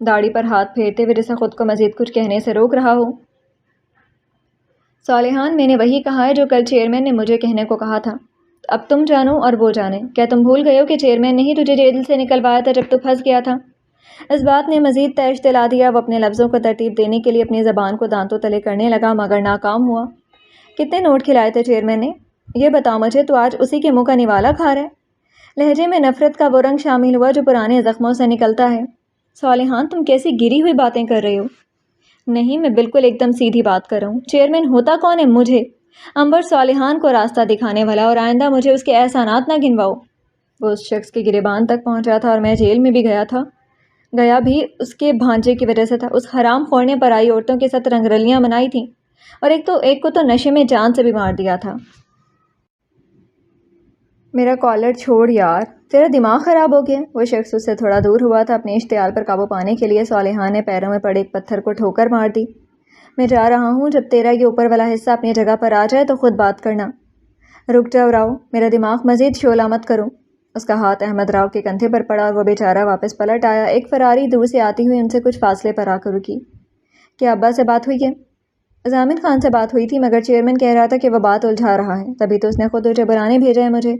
داڑھی پر ہاتھ پھیرتے ہوئے جیسے خود کو مزید کچھ کہنے سے روک رہا ہو۔ صالحان، میں نے وہی کہا ہے جو کل چیئرمین نے مجھے کہنے کو کہا تھا۔ اب تم جانو اور وہ جانے۔ کیا تم بھول گئے ہو کہ چیئرمین نے ہی تجھے جیل سے نکلوایا تھا جب تو پھنس گیا تھا؟ اس بات نے مزید تیش دلا دیا۔ وہ اپنے لفظوں کو ترتیب دینے کے لیے اپنی زبان کو دانتوں تلے کرنے لگا مگر ناکام ہوا۔ کتنے نوٹ کھلائے تھے چیئرمین نے؟ یہ بتاؤ مجھے، تو آج اسی کے منہ کا نوالا کھا رہا ہے۔ لہجے میں نفرت کا وہ رنگ شامل ہوا جو پرانے زخموں سے نکلتا ہے۔ صالحان، تم کیسی گری ہوئی باتیں کر رہے ہو؟ نہیں، میں بالکل ایک دم سیدھی بات کر رہا ہوں۔ چیئرمین ہوتا کون ہے؟ مجھے عنبر صالحان کو راستہ دکھانے والا، اور آئندہ مجھے اس کے احسانات نہ گنواؤ۔ وہ اس شخص کے گریبان تک پہنچا تھا اور میں جیل میں بھی گیا بھی اس کے بھانجے کی وجہ سے تھا۔ اس حرام خور نے پرائی عورتوں کے ساتھ رنگرلیاں منائی تھیں اور ایک کو تو نشے میں جان سے بھی مار دیا تھا۔ میرا کالر چھوڑ یار، تیرا دماغ خراب ہو گیا۔ وہ شخص اس سے تھوڑا دور ہوا تھا۔ اپنے اشتعال پر قابو پانے کے لیے صالحان نے پیروں میں پڑے ایک پتھر کو ٹھوکر مار دی۔ میں جا رہا ہوں، جب تیرا یہ اوپر والا حصہ اپنی جگہ پر آ جائے تو خود بات کرنا۔ رک جاؤ راؤ، میرا دماغ مزید شعلہ مت کرو۔ اس کا ہاتھ احمد راؤ کے کندھے پر پڑا اور وہ بیچارہ واپس پلٹ آیا۔ ایک فراری دور سے آتی ہوئی ان سے کچھ فاصلے پر آ کر رکی۔ کیا ابا سے بات ہوئی ہے؟ ضامن خان سے بات ہوئی تھی مگر چیئرمین کہہ رہا تھا کہ وہ بات الجھا رہا ہے، تبھی تو اس نے خود تجھے بلانے بھیجا ہے مجھے۔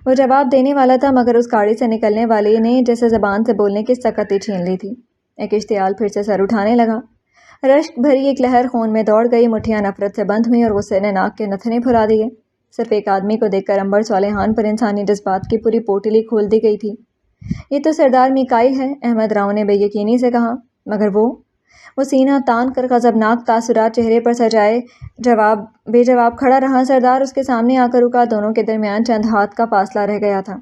وہ جواب دینے والا تھا مگر اس گاڑی سے نکلنے والے نے جیسے زبان سے بولنے کی سکتی چھین لی تھی۔ ایک اشتعال پھر سے سر اٹھانے لگا۔ رشک بھری ایک لہر خون میں دوڑ گئی، مٹھیاں نفرت سے بند ہوئیں اور غصے نے ناک کے نتھنے پھلا دیے۔ صرف ایک آدمی کو دیکھ کر عنبر صالحان پر انسانی جذبات کی پوری پوٹلی کھول دی گئی تھی۔ یہ تو سردار میکائل ہے، احمد راؤ نے بے یقینی سے کہا۔ مگر وہ سینہ تان کر غضبناک تاثرات چہرے پر سجائے بے جواب کھڑا رہا۔ سردار اس کے سامنے آ کر رکا، دونوں کے درمیان چند ہاتھ کا فاصلہ رہ گیا تھا۔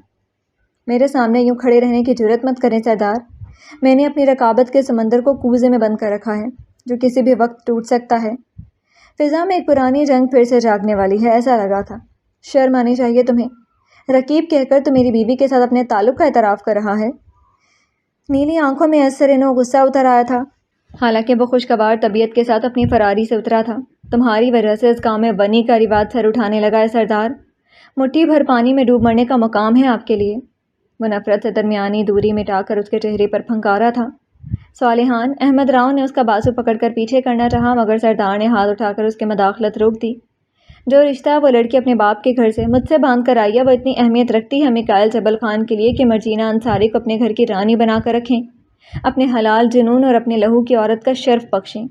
میرے سامنے یوں کھڑے رہنے کی جرأت مت کریں سردار، میں نے اپنی رقابت کے سمندر کو کوزے میں بند کر رکھا ہے جو کسی بھی وقت ٹوٹ سکتا ہے۔ فضا میں ایک پرانی جنگ پھر سے جاگنے والی ہے، ایسا لگا تھا۔ شرم آنی چاہیے تمہیں، رقیب کہہ کر تو میری بیوی کے ساتھ اپنے تعلق کا اعتراف کر رہا ہے۔ نیلی آنکھوں میں اثر غصہ اتر آیا تھا، حالانکہ وہ خوشگوار طبیعت کے ساتھ اپنی فراری سے اترا تھا۔ تمہاری وجہ سے اس گاؤں میں ونی کا رواج سر اٹھانے لگا ہے سردار، مٹھی بھر پانی میں ڈوب مرنے کا مقام ہے آپ کے لیے۔ وہ نفرت سے درمیانی دوری مٹا کر اس کے چہرے پر پھنکارا تھا۔ صالحان، احمد راؤ نے اس کا بازو پکڑ کر پیچھے کرنا چاہا مگر سردار نے ہاتھ اٹھا کر اس کی مداخلت روک دی۔ جو رشتہ وہ لڑکی اپنے باپ کے گھر سے مجھ سے باندھ کر آئی ہے، وہ اتنی اہمیت رکھتی ہے میکائل جبل خان کے لیے کہ مرجینہ انصاری کو اپنے گھر کی رانی بنا کر رکھیں، اپنے حلال جنون اور اپنے لہو کی عورت کا شرف بخشیں۔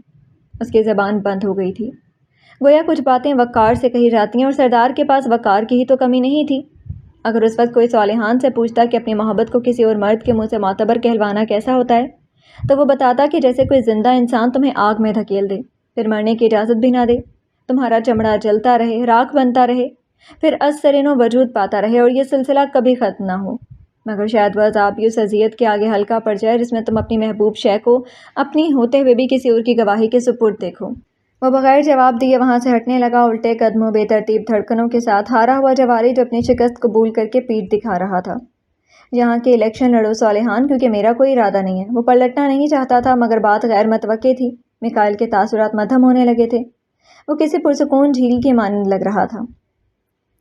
اس کی زبان بند ہو گئی تھی، گویا کچھ باتیں وقار سے کہی جاتی ہیں اور سردار کے پاس وقار کی ہی تو کمی نہیں تھی۔ اگر اس وقت کوئی صالحان سے پوچھتا کہ اپنی محبت کو کسی اور مرد کے منہ سے معتبر کہلوانا کیسا ہوتا ہے تو وہ بتاتا کہ جیسے کوئی زندہ انسان تمہیں آگ میں دھکیل دے، پھر مرنے کی اجازت بھی نہ دے، تمہارا چمڑا جلتا رہے، راکھ بنتا رہے، پھر از سرنو وجود پاتا رہے اور یہ سلسلہ کبھی ختم نہ ہو۔ مگر شاید وہ عذاب بھی اس اذیت کے آگے ہلکا پڑ جائے جس میں تم اپنی محبوب شے کو اپنی ہوتے ہوئے بھی کسی اور کی گواہی کے سپرد دیکھو۔ وہ بغیر جواب دیے وہاں سے ہٹنے لگا، الٹے قدموں بے ترتیب دھڑکنوں کے ساتھ ہارا ہوا جواری جو اپنی شکست قبول کر کے پیٹھ دکھا رہا تھا۔ یہاں کے الیکشن لڑو صالحان، کیونکہ میرا کوئی ارادہ نہیں ہے۔ وہ پلٹنا نہیں چاہتا تھا مگر بات غیر متوقع تھی۔ میکائل کے تاثرات مدھم ہونے لگے تھے، وہ کسی پرسکون جھیل کی مانند لگ رہا تھا۔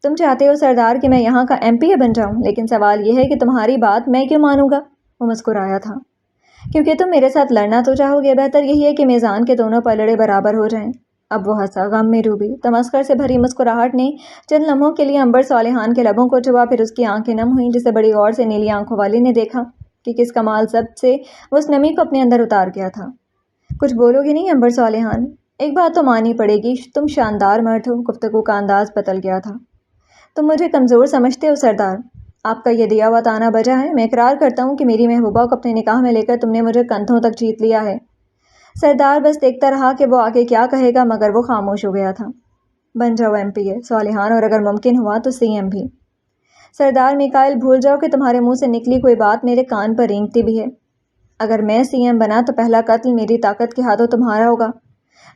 تم چاہتے ہو سردار کہ میں یہاں کا ایم پی اے بن جاؤں، لیکن سوال یہ ہے کہ تمہاری بات میں کیوں مانوں گا؟ وہ مسکرایا تھا۔ کیونکہ تم میرے ساتھ لڑنا تو چاہو گے، بہتر یہی ہے کہ میزان کے دونوں پلڑے برابر ہو جائیں۔ اب وہ ہنسا، غم میں ڈوبی تمسخر سے بھری مسکراہٹ نے چند لمحوں کے لیے عنبر صالحان کے لبوں کو چھوا، پھر اس کی آنکھیں نم ہوئیں جسے بڑی غور سے نیلی آنکھوں والی نے دیکھا کہ کس کمال ضبط سے وہ اس نمی کو اپنے اندر اتار گیا تھا۔ کچھ بولو گی نہیں عنبر صالحان؟ ایک بات تو مانی پڑے گی، تم شاندار مرد ہو۔ گفتگو کا انداز بدل گیا تھا۔ تم مجھے کمزور سمجھتے ہو سردار، آپ کا یہ دیا ہوا تانا بجا ہے۔ میں اقرار کرتا ہوں کہ میری محبوبہ کو اپنے نکاح میں لے کر تم نے مجھے کندھوں تک جیت لیا ہے۔ سردار بس دیکھتا رہا کہ وہ آگے کیا کہے گا مگر وہ خاموش ہو گیا تھا۔ بن جاؤ ایم پی اے صالحان، اور اگر ممکن ہوا تو سی ایم بھی۔ سردار میکائل، بھول جاؤ کہ تمہارے منہ سے نکلی کوئی بات میرے کان پر رینگتی بھی ہے۔ اگر میں سی ایم بنا تو پہلا قتل میری طاقت کے ہاتھوں تمہارا ہوگا۔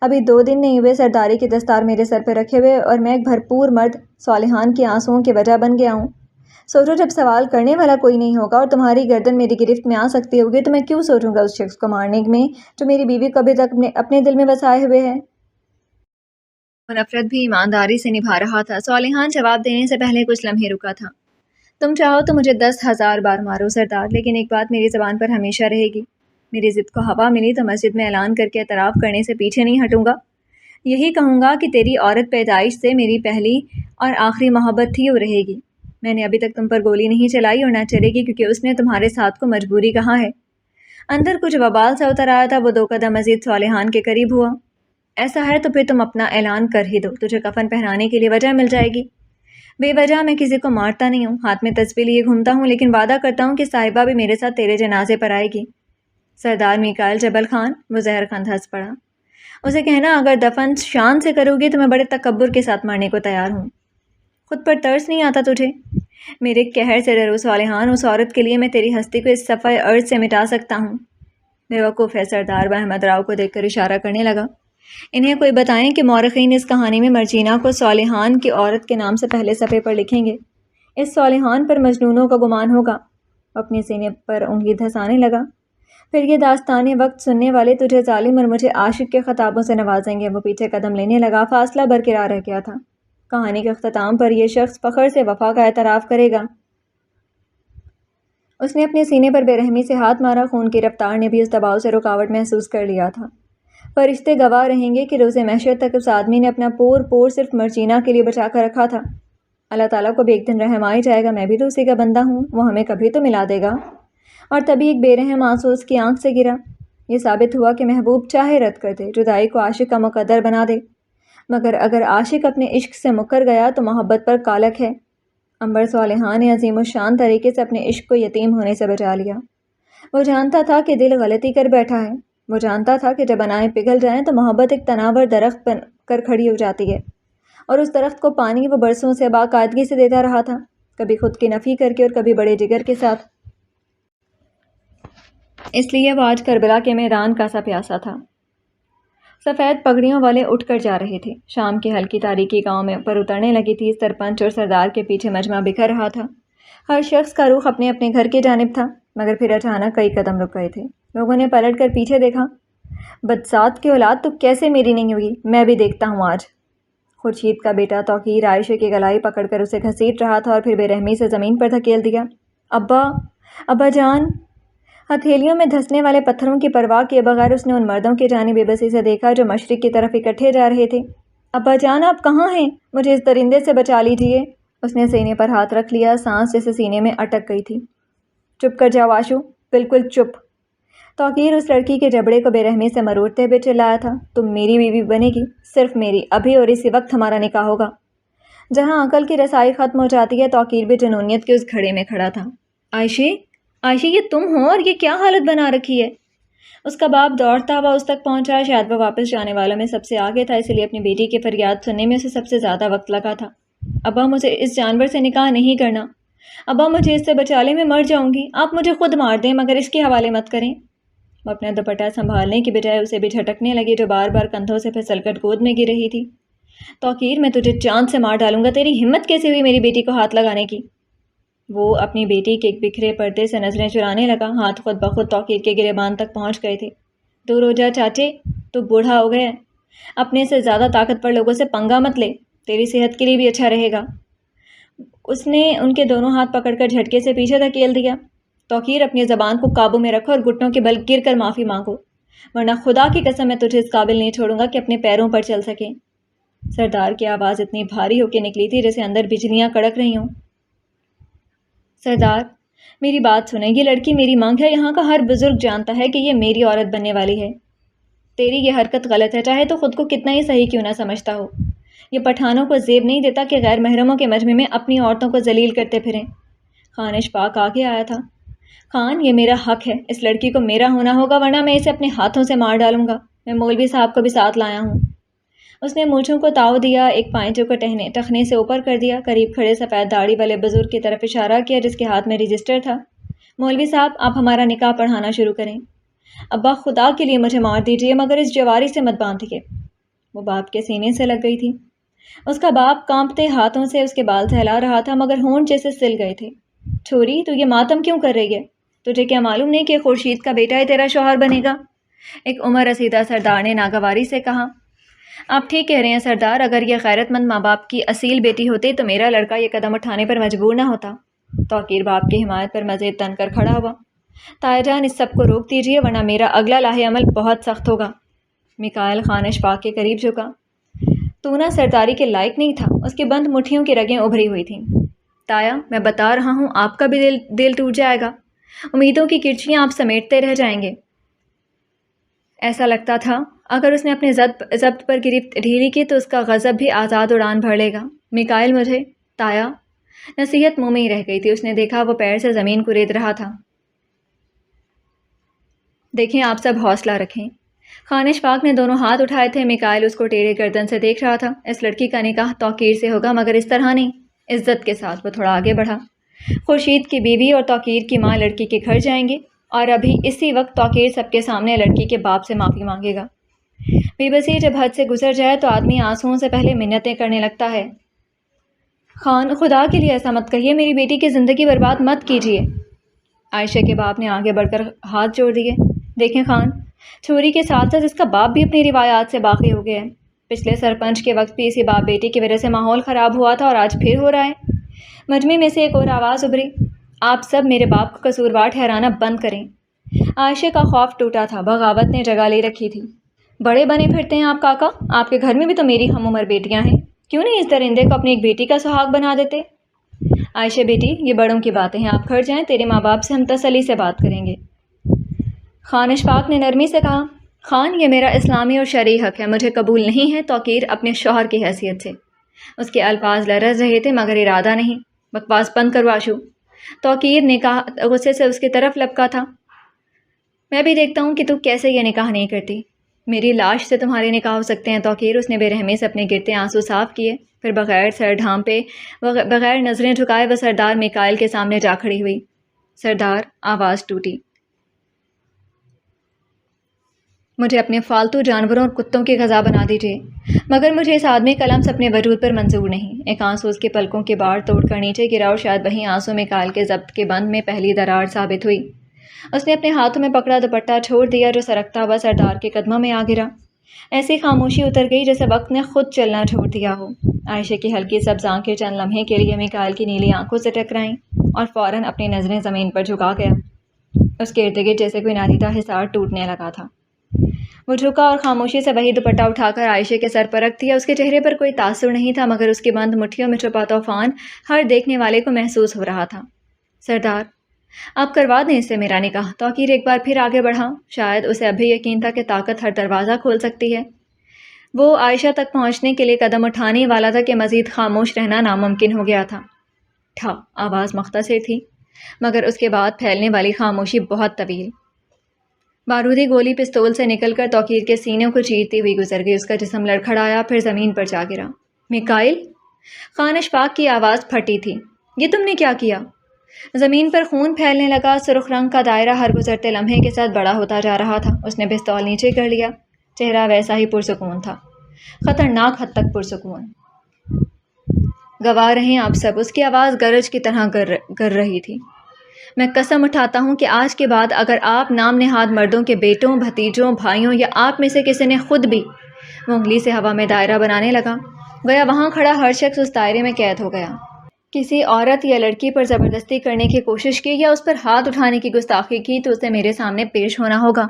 ابھی 2 دن نہیں ہوئے سرداری کی دستار میرے سر پہ رکھے ہوئے اور میں ایک بھرپور مرد صالحان کے آنسوؤں کی وجہ بن گیا ہوں۔ سوچو جب سوال کرنے والا کوئی نہیں ہوگا اور تمہاری گردن میری گرفت میں آ سکتی ہوگی تو میں کیوں سوچوں گا اس شخص کو مارنے میں جو میری بیوی کو ابھی تک اپنے دل میں بسائے ہوئے ہے۔ وہ نفرت بھی ایمانداری سے نبھا رہا تھا۔ صالحان جواب دینے سے پہلے کچھ لمحے رکا تھا۔ تم چاہو تو مجھے 10,000 بار مارو سردار، لیکن ایک بات میری زبان پر ہمیشہ رہے گی، میری ضد کو ہوا ملی تو مسجد میں اعلان کر کے اعتراف کرنے سے پیچھے نہیں ہٹوں گا۔ یہی کہوں گا کہ تیری عورت پیدائش سے میری پہلی اور آخری محبت تھی اور رہے گی۔ میں نے ابھی تک تم پر گولی نہیں چلائی اور نہ چلے گی، کیونکہ اس نے تمہارے ساتھ کو مجبوری کہا ہے۔ اندر کچھ وبال سا اتر آیا تھا، وہ 2 قدم مزید صالحان کے قریب ہوا۔ ایسا ہے تو پھر تم اپنا اعلان کر ہی دو، تجھے کفن پہنانے کے لیے وجہ مل جائے گی۔ بے وجہ میں کسی کو مارتا نہیں ہوں، ہاتھ میں تسبیح لیے گھومتا ہوں، لیکن وعدہ کرتا ہوں کہ صاحبہ بھی میرے ساتھ تیرے جنازے پر آئے گی۔ سردار میکائل جبل خان، وہ زہر خند ہنس پڑا۔ اسے کہنا اگر دفن شان سے کرو گی تو میں بڑے تکبر کے ساتھ مرنے کو تیار ہوں۔ خود پر ترس نہیں آتا تجھے؟ میرے قہر سے ڈرو صالحان، اس عورت کے لیے میں تیری ہستی کو اس صفحہ ارض سے مٹا سکتا ہوں۔ بیوقوف ہے، سردار احمد راؤ کو دیکھ کر اشارہ کرنے لگا۔ انہیں کوئی بتائیں کہ مورخین اس کہانی میں مرجینہ کو صالحان کی عورت کے نام سے پہلے صفحے پر لکھیں گے۔ اس صالحان پر مجنونوں کا گمان ہوگا۔ اپنے سینے پر انگلی دھسانے لگا۔ پھر یہ داستان وقت سننے والے تجھے ظالم اور مجھے عاشق کے خطابوں سے نوازیں گے۔ وہ پیچھے قدم لینے لگا، فاصلہ برقرار رہ گیا تھا۔ کہانی کے اختتام پر یہ شخص فخر سے وفا کا اعتراف کرے گا۔ اس نے اپنے سینے پر بے رحمی سے ہاتھ مارا، خون کی رفتار نے بھی اس دباؤ سے رکاوٹ محسوس کر لیا تھا۔ فرشتے گواہ رہیں گے کہ روز محشر تک اس آدمی نے اپنا پور صرف مرجینہ کے لیے بچا کر رکھا تھا۔ اللہ تعالیٰ کو بھی ایک دن رحم آ ہی جائے گا، میں بھی تو اسی کا بندہ ہوں، وہ ہمیں کبھی تو ملا دے گا۔ اور تبھی ایک بے رحم آنسو اس کی آنکھ سے گرا۔ یہ ثابت ہوا کہ محبوب چاہے رد کر دے، جدائی کو عاشق کا مقدر بنا دے، مگر اگر عاشق اپنے عشق سے مکر گیا تو محبت پر کالک ہے۔ عنبر صالحان نے عظیم الشان طریقے سے اپنے عشق کو یتیم ہونے سے بچا لیا۔ وہ جانتا تھا کہ دل غلطی کر بیٹھا ہے، وہ جانتا تھا کہ جب انائیں پگھل جائیں تو محبت ایک تناور درخت بن کر کھڑی ہو جاتی ہے، اور اس درخت کو پانی وہ برسوں سے باقاعدگی سے دیتا رہا تھا، کبھی خود کی نفی کر کے اور کبھی بڑے جگر کے ساتھ۔ اس لیے وہ آج کربلا کے میدان کا سا پیاسا تھا۔ سفید پگڑیوں والے اٹھ کر جا رہے تھے۔ شام کی ہلکی تاریکی گاؤں میں پر اترنے لگی تھی۔ سرپنچ اور سردار کے پیچھے مجمع بکھر رہا تھا۔ ہر شخص کا رخ اپنے اپنے گھر کی جانب تھا، مگر پھر اچانک کئی قدم رک گئے تھے۔ لوگوں نے پلٹ کر پیچھے دیکھا۔ بدذات کی اولاد، تو کیسے میری نہیں ہوئی؟ میں بھی دیکھتا ہوں آج۔ خورشید کا بیٹا توقیر عائشہ کی گلائی پکڑ کر اسے گھسیٹ رہا تھا اور پھر بے رحمی سے زمین پر دھکیل دیا۔ ابا جان! ہتھیلیوں میں دھسنے والے پتھروں کی پرواہ کیے بغیر اس نے ان مردوں کی جانب بے بسی سے دیکھا جو مشرق کی طرف اکٹھے جا رہے تھے۔ ابا جان، آپ کہاں ہیں؟ مجھے اس درندے سے بچا لیجیے۔ اس نے سینے پر ہاتھ رکھ لیا، سانس جیسے سینے میں اٹک گئی تھی۔ چپ کر جاؤ آشو، بالکل چپ۔ توقیر اس لڑکی کے جبڑے کو بے رحمی سے مروڑتے ہوئے چلایا تھا۔ تم میری بیوی بنے گی، صرف میری، ابھی اور اسی وقت ہمارا نکاح ہوگا۔ جہاں عقل کی رسائی ختم ہو جاتی ہے، توقیر بھی جنونیت کے اس گھڑے میں کھڑا تھا۔ عائشہ، یہ تم ہو اور یہ کیا حالت بنا رکھی ہے؟ اس کا باپ دوڑتا ہوا اس تک پہنچا۔ شاید وہ واپس جانے والوں میں سب سے آگے تھا، اس لیے اپنی بیٹی کی فریاد سننے میں اسے سب سے زیادہ وقت لگا تھا۔ ابا، مجھے اس جانور سے نکاح نہیں کرنا۔ ابا، مجھے اس سے بچا لیں، میں مر جاؤں گی۔ آپ مجھے خود مار دیں مگر اس کے حوالے مت کریں۔ وہ اپنا دوپٹہ سنبھالنے کی بجائے اسے بھی جھٹکنے لگی، جو بار بار کندھوں سے پھسل کر گود میں گر رہی تھی۔ توقیر، میں تجھے جان سے مار ڈالوں گا، تیری ہمت کیسے ہوئی میری بیٹی کو ہاتھ لگانے کی؟ وہ اپنی بیٹی کے ایک بکھرے پردے سے نظریں چرانے لگا۔ ہاتھ خود بخود توقیر کے گریبان تک پہنچ گئے تھے۔ دور ہو جا چاچے، تو بوڑھا ہو گیا ہے، اپنے سے زیادہ طاقتور لوگوں سے پنگا مت لے، تیری صحت کے لیے بھی اچھا رہے گا۔ اس نے ان کے دونوں ہاتھ پکڑ کر جھٹکے سے پیچھے دھکیل دیا۔ توقیر، اپنی زبان کو قابو میں رکھو اور گھٹنوں کے بل گر کر معافی مانگو، ورنہ خدا کی قسم میں تجھے اس قابل نہیں چھوڑوں گا کہ اپنے پیروں پر چل سکے۔ سردار کی آواز اتنی بھاری ہو کے نکلی تھی جیسے اندر بجلیاں کڑک رہی ہوں۔ سردار، میری بات سنیں، یہ لڑکی میری مانگ ہے، یہاں کا ہر بزرگ جانتا ہے کہ یہ میری عورت بننے والی ہے۔ تیری یہ حرکت غلط ہے، چاہے تو خود کو کتنا ہی صحیح کیوں نہ سمجھتا ہو۔ یہ پٹھانوں کو زیب نہیں دیتا کہ غیر محرموں کے مجمع میں اپنی عورتوں کو ذلیل کرتے پھریں۔ خان اشفاق آگے آیا تھا۔ خان، یہ میرا حق ہے، اس لڑکی کو میرا ہونا ہوگا، ورنہ میں اسے اپنے ہاتھوں سے مار ڈالوں گا۔ میں مولوی صاحب کو بھی ساتھ لایا ہوں۔ اس نے مونچھوں کو تاؤ دیا، ایک پائنچے کو ٹخنے سے اوپر کر دیا، قریب کھڑے سفید داڑھی والے بزرگ کی طرف اشارہ کیا جس کے ہاتھ میں رجسٹر تھا۔ مولوی صاحب، آپ ہمارا نکاح پڑھانا شروع کریں۔ ابا، خدا کے لیے مجھے مار دیجیے مگر اس جواری سے مت باندھیے۔ وہ باپ کے سینے سے لگ گئی تھی۔ اس کا باپ کانپتے ہاتھوں سے اس کے بال سہلا رہا تھا مگر ہونٹ جیسے سل گئے تھے۔ چھوری، تو یہ ماتم کیوں کر رہی ہے؟ تجھے کیا معلوم نہیں کہ خورشید کا بیٹا ہی تیرا شوہر بنے گا؟ ایک عمر رسیدہ سردار نے ناگواری سے کہا۔ آپ ٹھیک کہہ رہے ہیں سردار، اگر یہ غیرت مند ماں باپ کی اصیل بیٹی ہوتی تو میرا لڑکا یہ قدم اٹھانے پر مجبور نہ ہوتا۔ توقیر باپ کی حمایت پر مزید تن کر کھڑا ہوا۔ تایا جان اس سب کو روک دیجیے ورنہ میرا اگلا لاہ عمل بہت سخت ہوگا۔ میکائل خان اشفاق کے قریب جھکا۔ تو نہ سرداری کے لائق نہیں تھا۔ اس کی بند مٹھیوں کی رگیں ابھری ہوئی تھیں۔ تایا میں بتا رہا ہوں آپ کا بھی دل ٹوٹ جائے گا، امیدوں کی کرچیاں آپ سمیٹتے رہ جائیں گے۔ ایسا لگتا تھا اگر اس نے اپنے ضبط پر گرفت ڈھیلی کی تو اس کا غضب بھی آزاد اڑان بھر لے گا۔ میکائل مجھے تایا نصیحت منہ میں ہی رہ گئی تھی۔ اس نے دیکھا وہ پیر سے زمین کو رید رہا تھا۔ دیکھیں آپ سب حوصلہ رکھیں۔ خان اشفاق نے دونوں ہاتھ اٹھائے تھے۔ میکائل اس کو ٹیڑھے گردن سے دیکھ رہا تھا۔ اس لڑکی کا نکاح توقیر سے ہوگا مگر اس طرح نہیں۔ عزت کے ساتھ وہ تھوڑا آگے بڑھا۔ خورشید کی بیوی اور توقیر کی ماں لڑکی کے گھر جائیں گے اور ابھی اسی وقت توقیر سب کے سامنے لڑکی کے باپ سے معافی مانگے گا۔ بے بسی جب حد سے گزر جائے تو آدمی آنسوؤں سے پہلے منتیں کرنے لگتا ہے۔ خان خدا کے لیے ایسا مت کہیے، میری بیٹی کی زندگی برباد مت کیجیے۔ عائشہ کے باپ نے آگے بڑھ کر ہاتھ جوڑ دیے۔ دیکھیں خان، چھوری کے ساتھ ساتھ اس کا باپ بھی اپنی روایات سے باقی ہو گیا ہے۔ پچھلے سرپنچ کے وقت بھی اسی باپ بیٹی کی وجہ سے ماحول خراب ہوا تھا اور آج پھر ہو رہا ہے۔ مجمع میں سے ایک اور آواز ابھری، آپ سب میرے باپ کو قصوروار ٹھہرانا بند کریں۔ عائشہ کا خوف ٹوٹا تھا، بغاوت نے جگہ لے رکھی تھی۔ بڑے بنے پھرتے ہیں آپ کاکا، آپ کے گھر میں بھی تو میری ہم عمر بیٹیاں ہیں، کیوں نہیں اس درندے کو اپنی ایک بیٹی کا سہاگ بنا دیتے؟ عائشہ بیٹی یہ بڑوں کی باتیں ہیں، آپ گھر جائیں، تیرے ماں باپ سے ہم تسلی سے بات کریں گے۔ خان اشفاق نے نرمی سے کہا، خان یہ میرا اسلامی اور شرعی حق ہے، مجھے قبول نہیں ہے توقیر اپنے شوہر کی حیثیت سے۔ اس کے الفاظ لرز رہے تھے مگر ارادہ نہیں۔ بکواس بند کرو آشو، توقیر نے کہا غصے سے اس کی طرف لپکا تھا۔ میں بھی دیکھتا ہوں کہ تو کیسے یہ نکاح نہیں کرتی۔ میری لاش سے تمہارے نکاح ہو سکتے ہیں توقیر۔ اس نے بے رحمی سے اپنے گرتے آنسو صاف کیے، پھر بغیر سر ڈھانپے بغیر نظریں جھکائے وہ سردار میکائل کے سامنے جا کھڑی ہوئی۔ سردار، آواز ٹوٹی، مجھے اپنے فالتو جانوروں اور کتوں کی غذا بنا دیجیے مگر مجھے اس آدمی کا لمس اپنے وجود پر منظور نہیں۔ ایک آنسو اس کے پلکوں کے باڑ توڑ کر نیچے گرا اور شاید وہی آنسو میکائل کے ضبط کے بند میں پہلی درار ثابت ہوئی۔ اس نے اپنے ہاتھوں میں پکڑا دوپٹہ چھوڑ دیا جو سرکتا ہوا سردار کے قدموں میں آ گرا۔ ایسی خاموشی اتر گئی جیسے وقت نے خود چلنا چھوڑ دیا ہو۔ عائشہ کی ہلکی سبز آنکھیں چند لمحے کے لیے میکائل کی نیلی آنکھوں سے ٹکرائیں اور فوراً اپنی نظریں زمین پر جھکا گیا۔ اس کے ارد گرد جیسے کوئی نادیدہ حصار ٹوٹنے لگا تھا۔ وہ جھکا اور خاموشی سے وہی دوپٹہ اٹھا کر عائشہ کے سر پر رکھ دیا۔ اس کے چہرے پر کوئی تاثر نہیں تھا مگر اس کی بند مٹھیوں میں چھپا طوفان ہر دیکھنے والے کو محسوس ہو رہا تھا۔ سردار، آپ کروا دیں اس سے میرا نکاح۔ توقیر ایک بار پھر آگے بڑھا۔ شاید اسے اب بھی یقین تھا کہ طاقت ہر دروازہ کھول سکتی ہے۔ وہ عائشہ تک پہنچنے کے لیے قدم اٹھانے والا تھا کہ مزید خاموش رہنا ناممکن ہو گیا تھا۔ ٹھا، آواز مختصر تھی مگر اس کے بعد پھیلنے والی خاموشی بہت طویل۔ بارودی گولی پستول سے نکل کر توقیر کے سینے کو چیرتی ہوئی گزر گئی۔ اس کا جسم لڑکھڑایا پھر زمین پر جا گرا۔ میکائل، خان اشفاق کی آواز پھٹی تھی، یہ تم نے کیا کیا؟ زمین پر خون پھیلنے لگا۔ سرخ رنگ کا دائرہ ہر گزرتے لمحے کے ساتھ بڑا ہوتا جا رہا تھا۔ اس نے پستول نیچے کر لیا۔ چہرہ ویسا ہی پرسکون تھا، خطرناک حد تک پرسکون۔ گواہ رہیں آپ سب، اس کی آواز گرج کی طرح گر رہی تھی۔ میں قسم اٹھاتا ہوں کہ آج کے بعد اگر آپ نام نہاد مردوں کے بیٹوں، بھتیجوں، بھائیوں یا آپ میں سے کسی نے خود بھی، وہ انگلی سے ہوا میں دائرہ بنانے لگا، گویا وہاں کھڑا ہر شخص اس دائرے میں قید ہو گیا، کسی عورت یا لڑکی پر زبردستی کرنے کی کوشش کی یا اس پر ہاتھ اٹھانے کی گستاخی کی تو اسے میرے سامنے پیش ہونا ہوگا۔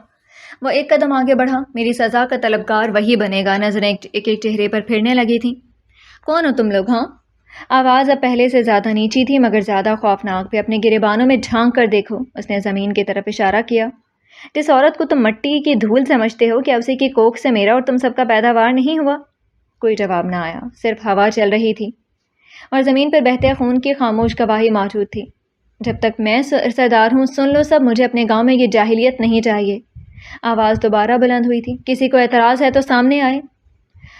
وہ ایک قدم آگے بڑھا، میری سزا کا طلبگار وہی بنے گا۔ نظریں ایک چہرے پر پھرنے لگی تھیں۔ کون ہو تم لوگ؟ ہاں؟ آواز اب پہلے سے زیادہ نیچی تھی مگر زیادہ خوفناک بھی۔ اپنے گریبانوں میں جھانک کر دیکھو۔ اس نے زمین کی طرف اشارہ کیا۔ جس عورت کو تم مٹی کی دھول سمجھتے ہو، کیا اسی کی کوکھ سے میرا اور تم سب کا پیداوار نہیں ہوا؟ کوئی جواب نہ آیا، صرف ہوا چل رہی تھی اور زمین پر بہتے خون کی خاموش گواہی موجود تھی۔ جب تک میں سردار ہوں، سن لو سب، مجھے اپنے گاؤں میں یہ جاہلیت نہیں چاہیے۔ آواز دوبارہ بلند ہوئی تھی، کسی کو اعتراض ہے تو سامنے آئے۔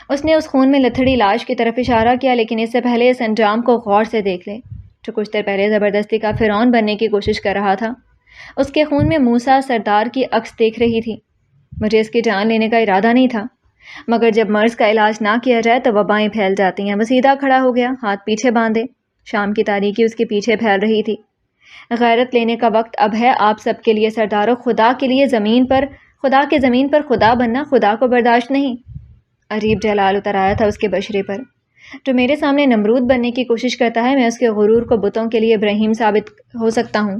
اس نے اس خون میں لتھڑی لاش کی طرف اشارہ کیا، لیکن اس سے پہلے اس انجام کو غور سے دیکھ لے جو کچھ دیر پہلے زبردستی کا فرعون بننے کی کوشش کر رہا تھا۔ اس کے خون میں موسیٰ سردار کی عکس دیکھ رہی تھی۔ مجھے اس کی جان لینے کا ارادہ نہیں تھا مگر جب مرض کا علاج نہ کیا جائے تو وبائیں پھیل جاتی ہیں۔ وہ سیدھا کھڑا ہو گیا، ہاتھ پیچھے باندھے۔ شام کی تاریکی اس کے پیچھے پھیل رہی تھی۔ غیرت لینے کا وقت اب ہے آپ سب کے لیے سرداروں، خدا کے لیے زمین پر، خدا کے زمین پر خدا بننا خدا کو برداشت نہیں۔ عجیب جلال اتر آیا تھا اس کے بشرے پر۔ جو میرے سامنے نمرود بننے کی کوشش کرتا ہے، میں اس کے غرور کو بتوں کے لیے ابراہیم ثابت ہو سکتا ہوں۔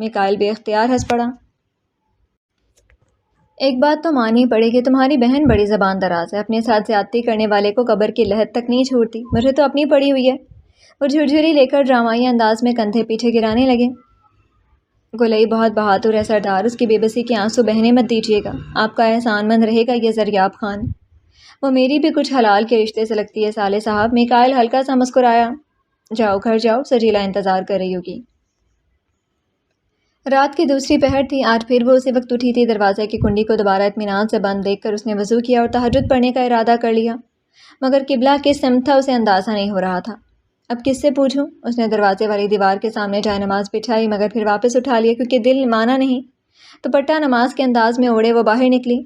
میکائل بے اختیار ہنس پڑا۔ ایک بات تو ماننی پڑے گی، تمہاری بہن بڑی زبان دراز ہے، اپنے ساتھ زیادتی کرنے والے کو قبر کی لحد تک نہیں چھوڑتی۔ مجھے تو اپنی پڑی ہوئی ہے۔ وہ جھرجھری لے کر ڈرامائی انداز میں کندھے پیچھے گرانے لگے۔ گلئی بہت بہادر ہے سردار، اس کی بے بسی کے آنسو بہنے مت دیجیے گا، آپ کا احسان مند رہے گا یہ زریاب خان۔ وہ میری بھی کچھ حلال کے رشتے سے لگتی ہے سالے صاحب۔ میکائل ہلکا سا مسکرایا۔ جاؤ گھر جاؤ، سجیلا انتظار کر رہی ہوگی۔ رات کی دوسری پہر تھی، آج پھر وہ اسی وقت اٹھی تھی۔ دروازے کی کنڈی کو دوبارہ اطمینان سے بند دیکھ کر اس نے وضو کیا اور تہجد پڑھنے کا ارادہ کر لیا، مگر قبلہ کس سمت تھا اسے اندازہ نہیں ہو رہا تھا۔ اب کس سے پوچھوں؟ اس نے دروازے والی دیوار کے سامنے جائے نماز بچھائی، مگر پھر واپس اٹھا لیا کیونکہ دل مانا نہیں۔ دوپٹہ نماز کے انداز میں اوڑھے وہ باہر نکلی۔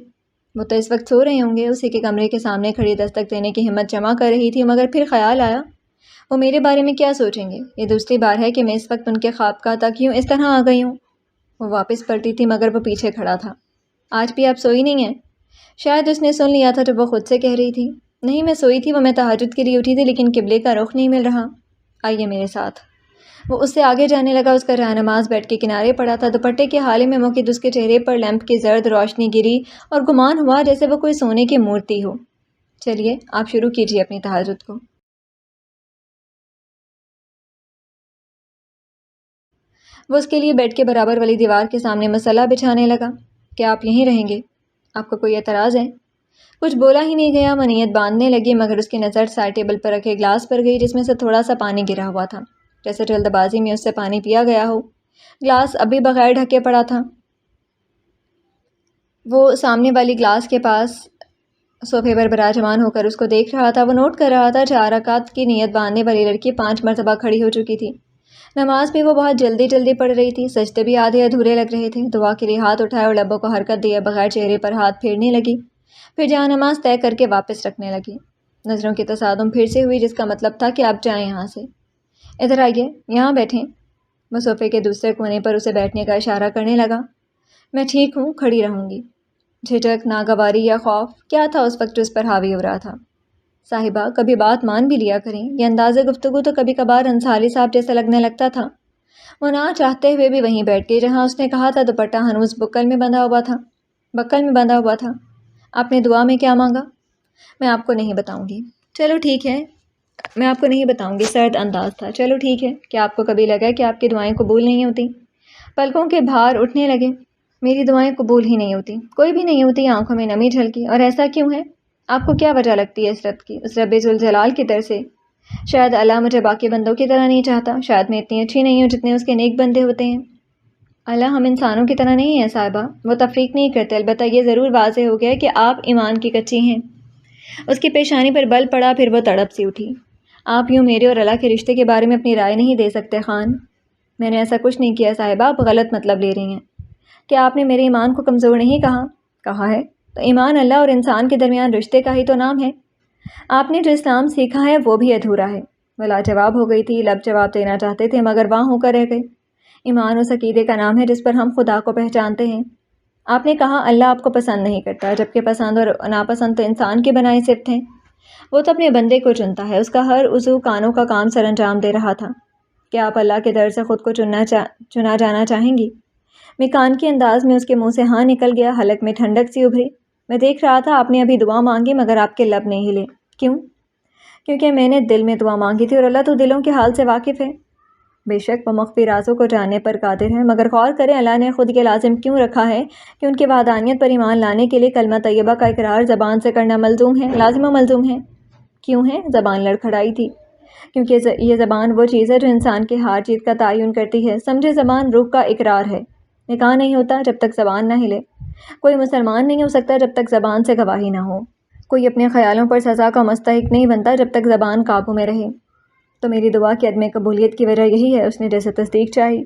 وہ تو اس وقت سو رہے ہوں گے۔ اسی کے کمرے کے سامنے کھڑی دستک دینے کی ہمت جمع کر رہی تھی، مگر پھر خیال آیا وہ میرے بارے میں کیا سوچیں گے؟ یہ دوسری بار ہے کہ میں اس وقت ان کے خوابگاہ تک یوں اس طرح آ گئی ہوں۔ وہ واپس پلٹی تھی مگر وہ پیچھے کھڑا تھا۔ آج بھی آپ سوئی نہیں ہیں؟ شاید اس نے سن لیا تھا جو وہ خود سے کہہ رہی تھی۔ نہیں میں سوئی تھی، وہ میں تہجد کے لیے اٹھی تھی لیکن قبلے کا رخ نہیں مل رہا۔ آئیے میرے ساتھ۔ وہ اس سے آگے جانے لگا۔ اس کا جائے نماز بیڈ کے کنارے پڑا تھا۔ دوپٹے کے حالے میں منقد اس کے چہرے پر لیمپ کی زرد روشنی گری اور گمان ہوا جیسے وہ کوئی سونے کی مورتی ہو۔ چلیے آپ شروع کیجیے اپنی تہجد کو۔ وہ اس کے لیے بیڈ کے برابر والی دیوار کے سامنے مسلح بچھانے لگا۔ کیا آپ یہیں رہیں گے؟ آپ کو کوئی اعتراض ہے؟ کچھ بولا ہی نہیں گیا۔ وہ نیت باندھنے لگی مگر اس کی نظر سائڈ ٹیبل پر رکھے گلاس پر گئی جس میں سے تھوڑا سا پانی گرا ہوا تھا، جیسے جلد بازی میں اس سے پانی پیا گیا ہو۔ گلاس اب بھی بغیر ڈھکے پڑا تھا۔ وہ سامنے والی گلاس کے پاس صوفے پر براجمان ہو کر اس کو دیکھ رہا تھا۔ وہ نوٹ کر رہا تھا 4 رکعت کی نیت باندھنے والی لڑکی 5 مرتبہ کھڑی ہو چکی تھی۔ نماز بھی وہ بہت جلدی جلدی پڑھ رہی تھی، سجدے بھی آدھے ادھورے لگ رہے تھے۔ دعا کے لیے ہاتھ اٹھائے اور لبوں کو حرکت دیے بغیر چہرے پر ہاتھ پھیرنے لگی، پھر جہاں نماز طے کر کے واپس رکھنے لگی۔ نظروں کی تصادم پھر سے ہوئی جس کا مطلب تھا کہ اب جائیں یہاں سے۔ ادھر آئیے، یہاں بیٹھیں۔ وہ صوفے کے دوسرے کونے پر اسے بیٹھنے کا اشارہ کرنے لگا۔ میں ٹھیک ہوں، کھڑی رہوں گی۔ جھجک، ناگواری یا خوف کیا تھا اس وقت جو اس پر حاوی ہو رہا تھا؟ صاحبہ کبھی بات مان بھی لیا کریں۔ یہ انداز گفتگو تو کبھی کبھار انصاری صاحب جیسا لگنے لگتا تھا۔ وہ نہ چاہتے ہوئے بھی وہیں بیٹھ گئی جہاں اس نے کہا تھا۔ دوپٹہ ہنوز بکل میں بندھا ہوا تھا۔ آپ نے دعا میں کیا مانگا؟ میں آپ کو نہیں بتاؤں گی۔ چلو ٹھیک ہے، میں آپ کو نہیں بتاؤں گی۔ سرد انداز تھا۔ چلو ٹھیک ہے۔ کیا آپ کو کبھی لگا کہ آپ کی دعائیں قبول نہیں ہوتی؟ پلکوں کے بھار اٹھنے لگے۔ میری دعائیں قبول ہی نہیں ہوتی، کوئی بھی نہیں ہوتی۔ آنکھوں میں نمی جھلکی۔ اور ایسا کیوں ہے؟ آپ کو کیا وجہ لگتی ہے اس رد کی، اس رب ذوالجلال کی طرف سے؟ شاید اللہ مجھے باقی بندوں کی طرح نہیں چاہتا، شاید میں اتنی اچھی نہیں ہوں جتنے اس کے نیک بندے ہوتے ہیں۔ اللہ ہم انسانوں کی طرح نہیں ہیں صاحبہ، وہ تفریق نہیں کرتے۔ البتہ یہ ضرور واضح ہو گیا کہ آپ ایمان کی کچی ہیں۔ اس کی پیشانی پر بل پڑا، پھر وہ تڑپ سی اٹھی۔ آپ یوں میرے اور اللہ کے رشتے کے بارے میں اپنی رائے نہیں دے سکتے خان؟ میں نے ایسا کچھ نہیں کیا صاحبہ، آپ غلط مطلب لے رہی ہیں۔ کیا آپ نے میرے ایمان کو کمزور نہیں کہا ہے؟ تو ایمان اللہ اور انسان کے درمیان رشتے کا ہی تو نام ہے۔ آپ نے جو اسلام سیکھا ہے وہ بھی ادھورا ہے۔ وہ لاجواب ہو گئی تھی، لب جواب دینا چاہتے تھے مگر وہاں ہو کر رہ گئے۔ ایمان اس عقیدے کا نام ہے جس پر ہم خدا کو پہچانتے ہیں۔ آپ نے کہا اللہ آپ کو پسند نہیں کرتا، جبکہ پسند اور ناپسند تو انسان کی بنائی صفت ہیں۔ وہ تو اپنے بندے کو چنتا ہے، اس کا ہر عضو کانوں کا کام سر انجام دے رہا تھا۔ کیا آپ اللہ کے در سے خود کو چنا جانا چاہیں گی؟ میکان کے انداز میں اس کے منہ سے ہاں نکل گیا، حلق میں ٹھنڈک سی ابھری۔ میں دیکھ رہا تھا آپ نے ابھی دعا مانگی مگر آپ کے لب نہیں ہلے۔ کیوں؟ کیونکہ میں نے دل میں دعا مانگی تھی اور اللہ تو دلوں کے حال سے واقف ہے۔ بے شک وہ مخفی رازوں کو جاننے پر قادر ہے، مگر غور کریں اللہ نے خود کے لازم کیوں رکھا ہے کہ ان کی وحدانیت پر ایمان لانے کے لیے کلمہ طیبہ کا اقرار زبان سے کرنا ملزوم ہے، لازم و ملزوم ہے۔ کیوں ہے؟ زبان لڑکھڑائی تھی۔ کیونکہ یہ زبان وہ چیز ہے جو انسان کے ہار جیت کا تعین کرتی ہے۔ سمجھے زبان روح کا اقرار ہے۔ نکاح نہیں ہوتا جب تک زبان نہ ہلے۔ کوئی مسلمان نہیں ہو سکتا جب تک زبان سے گواہی نہ ہو۔ کوئی اپنے خیالوں پر سزا کا مستحق نہیں بنتا جب تک زبان قابو میں رہے۔ تو میری دعا کی عدم قبولیت کی وجہ یہی ہے، اس نے جیسے تصدیق چاہی۔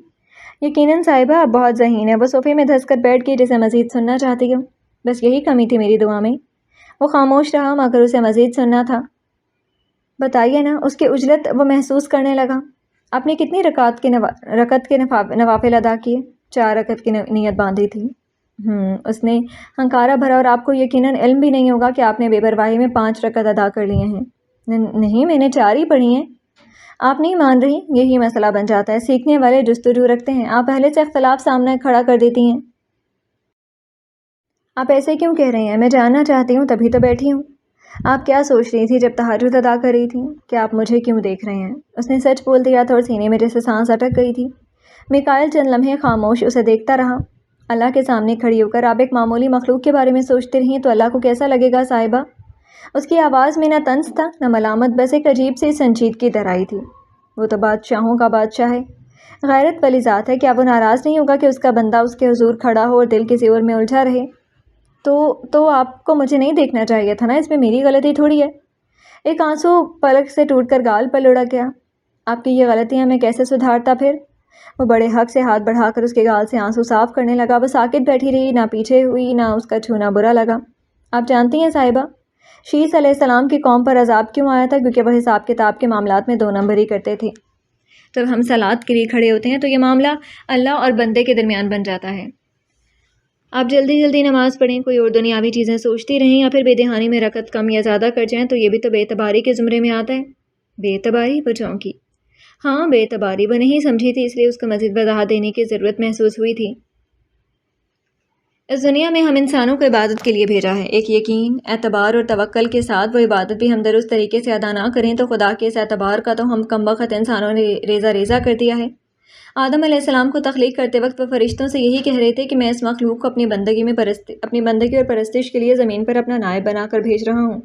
یقیناً صاحبہ آپ بہت ذہین ہے۔ وہ صوفے میں دھس کر بیٹھ گئی جسے مزید سننا چاہتی ہوں۔ بس یہی کمی تھی میری دعا میں۔ وہ خاموش رہا مگر اسے مزید سننا تھا۔ بتائیے نا، اس کی عجلت وہ محسوس کرنے لگا۔ آپ نے کتنی رکعت کے نوافل ادا کیے؟ 4 رکعت کی نیت باندھی تھی۔ اس نے ہنکارا بھرا، اور آپ کو یقیناً علم بھی نہیں ہوگا کہ آپ نے بے پرواہی میں 5 رکعت ادا کر لیے ہیں۔ نہیں، میں نے 4 ہی پڑھی ہیں۔ آپ نہیں مان رہی، یہی مسئلہ بن جاتا ہے، سیکھنے والے جستجو رکھتے ہیں، آپ پہلے سے اختلاف سامنے کھڑا کر دیتی ہیں۔ آپ ایسے کیوں کہہ رہی ہیں؟ میں جاننا چاہتی ہوں، تبھی تو بیٹھی ہوں۔ آپ کیا سوچ رہی تھی جب تہجد ادا کر رہی تھی؟ کیا آپ مجھے کیوں دیکھ رہے ہیں؟ اس نے سچ بول دیا تھا اور سینے میں جیسے سانس اٹک گئی تھی۔ میکائل چند لمحے خاموش اسے دیکھتا رہا۔ اللہ کے سامنے کھڑی ہو کر آپ ایک معمولی مخلوق کے بارے میں سوچتے رہی تو اللہ کو کیسا لگے گا صاحبہ؟ اس کی آواز میں نہ طنز تھا نہ ملامت، بس ایک عجیب سی سنجیدگی درائی تھی۔ وہ تو بادشاہوں کا بادشاہ ہے، غیرت والی ذات ہے، کیا وہ ناراض نہیں ہوگا کہ اس کا بندہ اس کے حضور کھڑا ہو اور دل کسی اور میں الجھا رہے؟ تو آپ کو مجھے نہیں دیکھنا چاہیے تھا نا، اس میں میری غلطی تھوڑی ہے۔ ایک آنسو پلک سے ٹوٹ کر گال پر اڑا گیا۔ آپ کی یہ غلطیاں میں کیسے سدھارتا پھر؟ وہ بڑے حق سے ہاتھ بڑھا کر اس کے گال سے آنسو صاف کرنے لگا۔ وہ ساکت بیٹھی رہی، نہ پیچھے ہوئی، نہ اس کا چھونا برا لگا۔ آپ جانتی ہیں صاحبہ، شیس علیہ السلام کی قوم پر عذاب کیوں آیا تھا؟ کیونکہ وہ حساب کتاب کے معاملات میں 2 نمبری کرتے تھے۔ جب ہم صلات کے لیے کھڑے ہوتے ہیں تو یہ معاملہ اللہ اور بندے کے درمیان بن جاتا ہے۔ آپ جلدی جلدی نماز پڑھیں، کوئی اور دنیاوی چیزیں سوچتی رہیں یا پھر بے دہانی میں رکعت کم یا زیادہ کر جائیں تو یہ بھی تو بے اعتباری کے زمرے میں آتا ہے۔ بے اعتباری؟ وہ چونکی۔ ہاں بے اعتباری، وہ نہیں سمجھی تھی، اس لیے اس کو مزید وضاحت دینے کی ضرورت محسوس ہوئی تھی۔ اس دنیا میں ہم انسانوں کو عبادت کے لیے بھیجا ہے، ایک یقین، اعتبار اور توکل کے ساتھ۔ وہ عبادت بھی ہم درست طریقے سے ادا نہ کریں تو خدا کے اس اعتبار کا تو ہم کم وقت انسانوں نے ریزہ ریزہ کر دیا ہے۔ آدم علیہ السلام کو تخلیق کرتے وقت وہ فرشتوں سے یہی کہہ رہے تھے کہ میں اس مخلوق کو اپنی بندگی اور پرستش کے لیے زمین پر اپنا نائب بنا کر بھیج رہا ہوں۔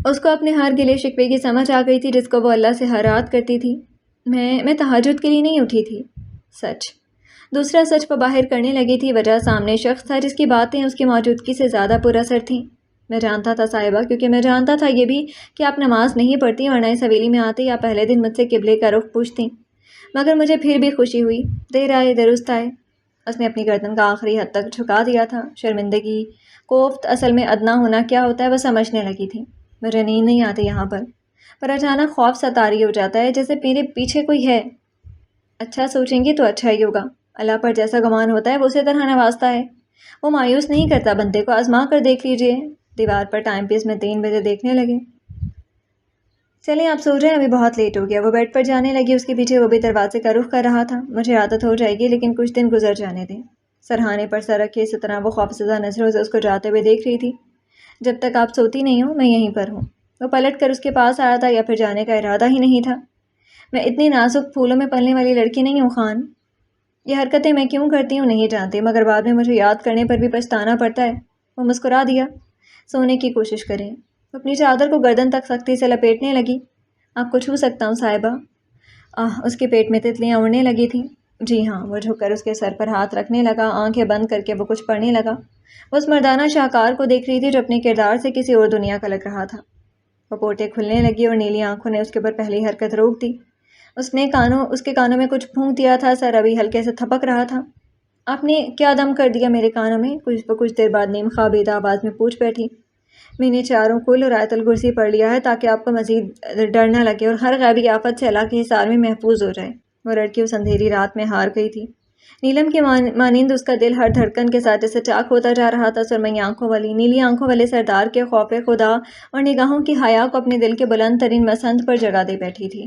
اس کو اپنے ہر گلے شکوے کی سمجھ آ گئی تھی جس کو وہ اللہ سے ہر رات کرتی تھی۔ میں تہجد کے لیے نہیں اٹھی تھی۔ سچ۔ دوسرا سچ وہ باہر کرنے لگی تھی، وجہ سامنے شخص تھا جس کی باتیں اس کی موجودگی سے زیادہ پر اثر تھیں۔ میں جانتا تھا صاحبہ، کیونکہ میں جانتا تھا یہ بھی کہ آپ نماز نہیں پڑھتی، ورنہ اس حویلی میں آتے یا پہلے دن مجھ سے قبلے کا رخ پوچھتی۔ مگر مجھے پھر بھی خوشی ہوئی، دیر آئے درست آئے۔ اس نے اپنی گردن کا آخری حد تک جھکا دیا تھا۔ شرمندگی، کوفت، اصل میں ادنا ہونا کیا ہوتا ہے وہ سمجھنے لگی تھی۔ مجھے نیند نہیں آتی یہاں پر اچانک خوف سا طاری ہو جاتا ہے، جیسے میرے پیچھے کوئی ہے۔ اچھا سوچیں گی تو اچھا ہی ہوگا۔ اللہ پر جیسا گمان ہوتا ہے وہ اسی طرح نوازتا ہے۔ وہ مایوس نہیں کرتا بندے کو، آزما کر دیکھ لیجئے۔ دیوار پر ٹائم پیس میں 3 بجے دیکھنے لگے۔ چلیں آپ سو جائیں، ابھی بہت لیٹ ہو گیا۔ وہ بیڈ پر جانے لگی، اس کے پیچھے وہ بھی دروازے کا رخ کر رہا تھا۔ مجھے عادت ہو جائے گی، لیکن کچھ دن گزر جانے دیں۔ سرہانے پر سر رکھے اسی طرح وہ خوفزدہ نظروں سے اس کو جاتے ہوئے دیکھ رہی تھی۔ جب تک آپ سوتی نہیں ہو میں یہیں پر ہوں۔ وہ پلٹ کر اس کے پاس آیا تھا، یا پھر جانے کا ارادہ ہی نہیں تھا۔ میں اتنی نازک پھولوں میں پلنے والی لڑکی نہیں ہوں خان۔ یہ حرکتیں میں کیوں کرتی ہوں نہیں جانتی، مگر بعد میں مجھے یاد کرنے پر بھی پچھتانا پڑتا ہے۔ وہ مسکرا دیا۔ سونے کی کوشش کریں۔ اپنی چادر کو گردن تک سختی سے لپیٹنے لگی۔ آپ کو چھو سکتا ہوں صاحبہ؟ اس کے پیٹ میں تتلیاں اڑنے لگی تھیں۔ جی ہاں۔ وہ جھک کر اس کے سر پر ہاتھ رکھنے لگا، آنکھیں بند کر کے وہ کچھ پڑھنے لگا۔ وہ اس مردانہ شاہکار کو دیکھ رہی تھی جو اپنے کردار سے کسی اور دنیا کا لگ رہا تھا۔ وہ پورٹیں کھلنے لگی اور نیلی آنکھوں نے اس کے اوپر پہلی حرکت روک دی۔ اس کے کانوں میں کچھ پھونک دیا تھا، سر ابھی ہلکے سے تھپک رہا تھا۔ آپ نے کیا دم کر دیا میرے کانوں میں؟ کچھ دیر بعد نیم خوابیدہ آواز میں پوچھ بیٹھی۔ میں نے چاروں کل اور آیت الکرسی پڑھ لیا ہے تاکہ آپ کو مزید ڈر نہ لگے اور ہر غیبی آفت سے اللہ کے حصار میں محفوظ ہو جائے۔ وہ لڑکی اس اندھیری رات میں ہار گئی تھی۔ نیلم کے مانند اس کا دل ہر دھڑکن کے ساتھ جیسے چاک ہوتا جا رہا تھا۔ سرمئی آنکھوں والی، نیلی آنکھوں والے سردار کے خوف خدا اور نگاہوں کی حیا کو اپنے دل کے بلند ترین مسند پر جگہ دے بیٹھی تھی۔